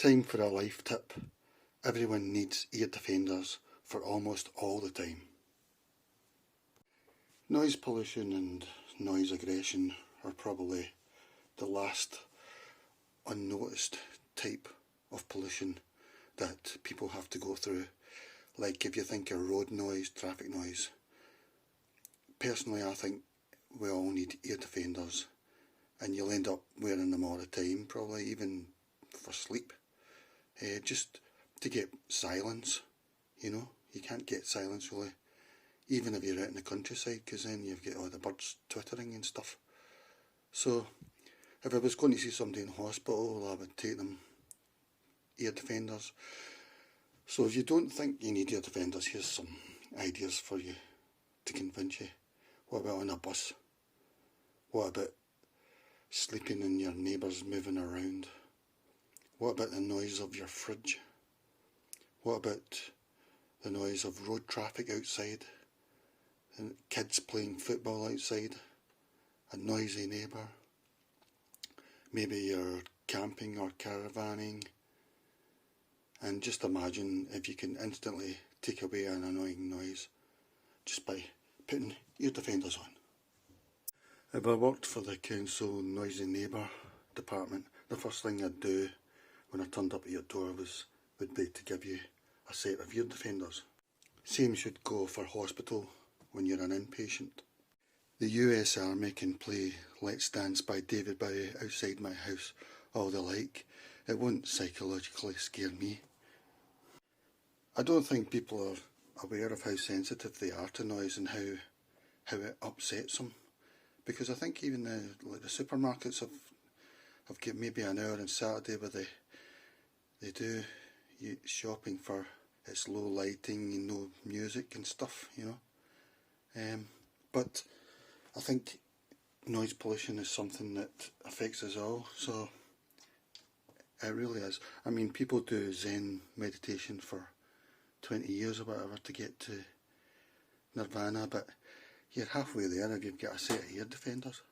Time for a life tip. Everyone needs ear defenders for almost all the time. Noise pollution and noise aggression are probably the last unnoticed type of pollution that people have to go through. Like if you think of road noise, traffic noise. Personally, I think we all need ear defenders, and you'll end up wearing them all the time, probably even for sleep. Just to get silence, you can't get silence really, even if you're out in the countryside, because then you've got all the birds twittering and stuff. So if I was going to see somebody in hospital, I would take them ear defenders. So if you don't think you need ear defenders, here's some ideas for you to convince you. What about on a bus? What about sleeping and your neighbours moving around? What about the noise of your fridge? What about the noise of road traffic outside? And kids playing football outside? A noisy neighbour? Maybe you're camping or caravanning. And just imagine if you can instantly take away an annoying noise just by putting ear defenders on. If I worked for the council noisy neighbour department, the first thing I'd do when I turned up at your door would be to give you a set of ear defenders. Same should go for hospital when you're an inpatient. The US Army can play Let's Dance by David Bowie outside my house all they like. It won't psychologically scare me. I don't think people are aware of how sensitive they are to noise and how it upsets them. Because I think even the supermarkets have got maybe an hour on Saturday where they do shopping for its low lighting and no music and stuff, but I think noise pollution is something that affects us all, so it really is. I mean, people do Zen meditation for 20 years or whatever to get to nirvana, but you're halfway there if you've got a set of ear defenders.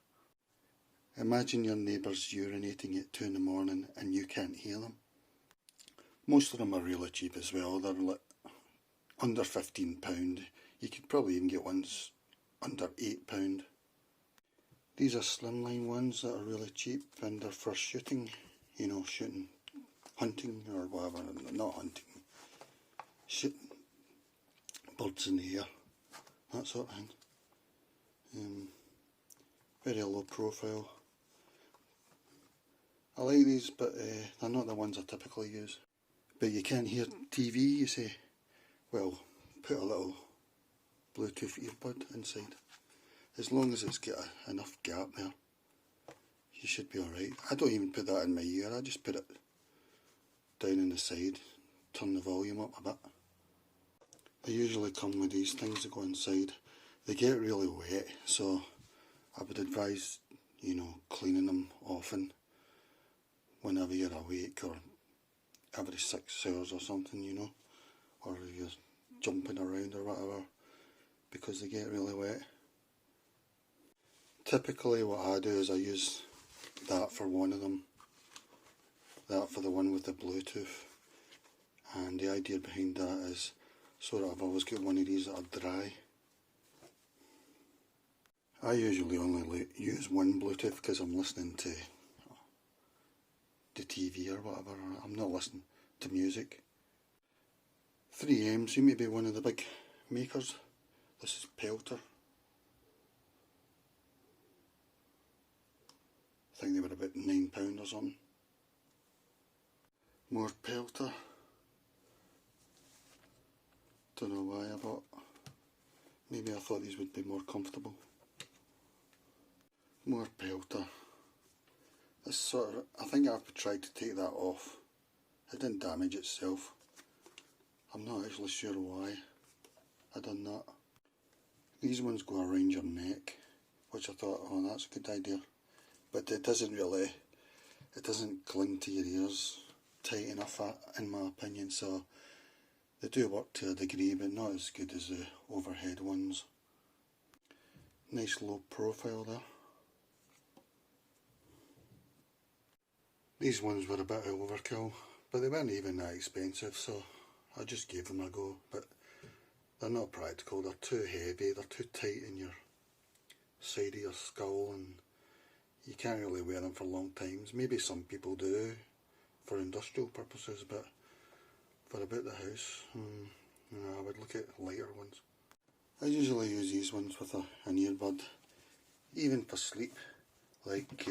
Imagine your neighbours urinating at 2 in the morning and you can't hear them. Most of them are really cheap as well. They're like under £15. You could probably even get ones under £8. These are slimline ones that are really cheap and they're for shooting, shooting, hunting or whatever, not hunting, shooting birds in the air, that sort of thing. Very low profile. I like these, but they're not the ones I typically use. But you can't hear TV, you say? Well, put a little Bluetooth earbud inside. As long as it's got enough gap there, you should be alright. I don't even put that in my ear, I just put it down in the side, turn the volume up a bit. They usually come with these things that go inside. They get really wet, so I would advise, cleaning them often whenever you're awake, or every 6 hours or something, or you're jumping around or whatever, because they get really wet. Typically what I do is I use that for one of them, that for the one with the Bluetooth, and the idea behind that is so that I've always got one of these that are dry. I usually only use one Bluetooth because I'm listening to the TV or whatever, I'm not listening to music. 3M seem to be one of the big makers. This is Pelter. I think they were about £9 or something. More Pelter. Don't know why I bought. Maybe I thought these would be more comfortable. More Pelter. This sort of, I think I've tried to take that off. It didn't damage itself. I'm not actually sure why I done that. These ones go around your neck, which I thought, oh, that's a good idea. But it doesn't cling to your ears tight enough, in my opinion, so they do work to a degree, but not as good as the overhead ones. Nice low profile there. These ones were a bit of overkill, but they weren't even that expensive, so I just gave them a go. But they're not practical, they're too heavy, they're too tight in your side of your skull, and you can't really wear them for long times. Maybe some people do for industrial purposes, but for about the house, I would look at lighter ones. I usually use these ones with an earbud, even for sleep. Like,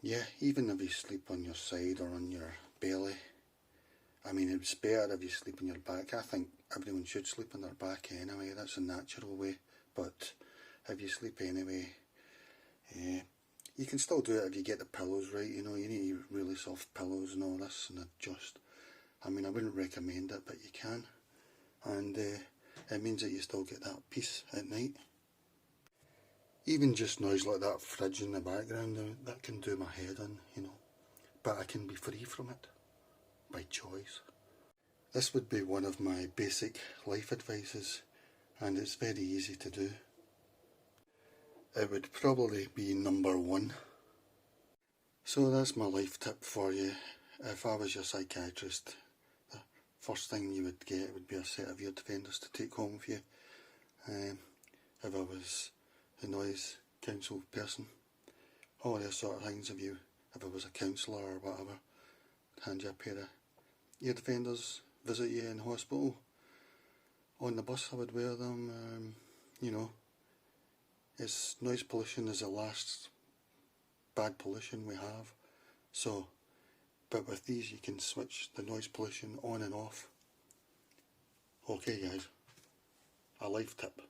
yeah, even if you sleep on your side or on your belly. I mean, it's better if you sleep on your back. I think everyone should sleep on their back anyway, that's a natural way. But if you sleep anyway, you can still do it if you get the pillows right, you know, you need really soft pillows and all this and adjust. I mean, I wouldn't recommend it, but you can. And it means that you still get that peace at night. Even just noise like that fridge in the background, that can do my head in, you know. But I can be free from it, by choice. This would be one of my basic life advices, and it's very easy to do. It would probably be number 1. So that's my life tip for you. If I was your psychiatrist, the first thing you would get would be a set of ear defenders to take home with you. If I was a noise counsel person, all those sort of things. If I was a counsellor or whatever, I'd hand you a pair of ear defenders, visit you in hospital. On the bus I would wear them, you know. Noise pollution is the last bad pollution we have. So, but with these you can switch the noise pollution on and off. Okay guys, a life tip.